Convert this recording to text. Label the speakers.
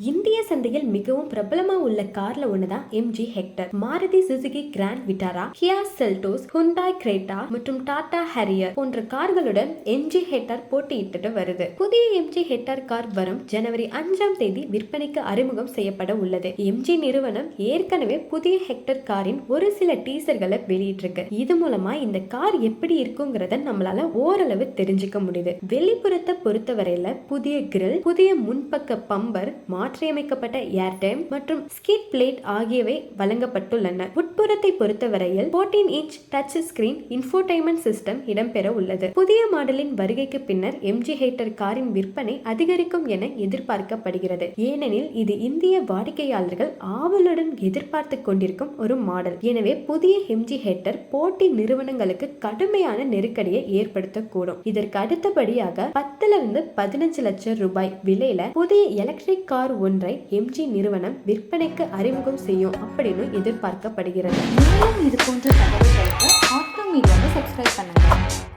Speaker 1: இந்திய சந்தையில் மிகவும் பிரபலமா உள்ள கார்ல ஒண்ணுதான் MG Hector. Maruti Suzuki Grand Vitara, Kia Seltos, Hyundai Greta மற்றும் டாடா ஹரியர் போன்ற கார்களுடன் எம்ஜி ஹெக்டர் போட்டியிட்டு வருது. புதிய எம்ஜி ஹெக்டர் கார் வரும் ஜனவரி 5ஆம் தேதி விற்பனைக்கு அறிமுகம் செய்யப்பட உள்ளது. எம்ஜி நிறுவனம் ஏற்கனவே புதிய ஹெக்டர் காரின் ஒரு சில டீசர்களை வெளியிட்டிருக்கு. இது மூலமா இந்த கார் எப்படி இருக்குங்கிறத நம்மளால ஓரளவு தெரிஞ்சுக்க முடியுது. வெளிப்புறத்தை பொறுத்தவரையில புதிய கிரில், புதிய முன்பக்க பம்பர், மாற்றியமைக்கப்பட்ட ஏர்டைம் மற்றும் ஸ்கிட் பிளேட் ஆகியவை வழங்கப்பட்டுள்ளன. உட்புறத்தை பொறுத்தவரையில் 14 இன்ச் டச் ஸ்கிரீன் இன்ஃபோடைன்மென்ட் சிஸ்டம் இடம்பெற உள்ளது. புதிய மாடலின் வருகைக்கு பின்னர் எம்ஜி ஹெக்டர் காரின் விற்பனை அதிகரிக்கும் என எதிர்பார்க்கப்படுகிறது. ஏனெனில் இது இந்திய வாடிக்கையாளர்கள் ஆவலுடன் எதிர்பார்த்து கொண்டிருக்கும் ஒரு மாடல். எனவே புதிய எம்ஜி ஹெக்டர் போட்டி நிறுவனங்களுக்கு கடுமையான நெருக்கடியை ஏற்படுத்தக்கூடும். இதற்கு அடுத்தபடியாக 10-15 லட்சம் ரூபாய் விலையில புதிய எலக்ட்ரிக் கார் ஒன்றை எம்ஜி நிறுவனம் விற்பனைக்கு அறிமுகம் செய்யும் அப்படின்னு எதிர்பார்க்கப்படுகிறது.
Speaker 2: மேலும் இது போன்ற தகவல்களுக்கு ஆட்டோ மீடியாவை சப்ஸ்கிரைப் பண்ணுங்க.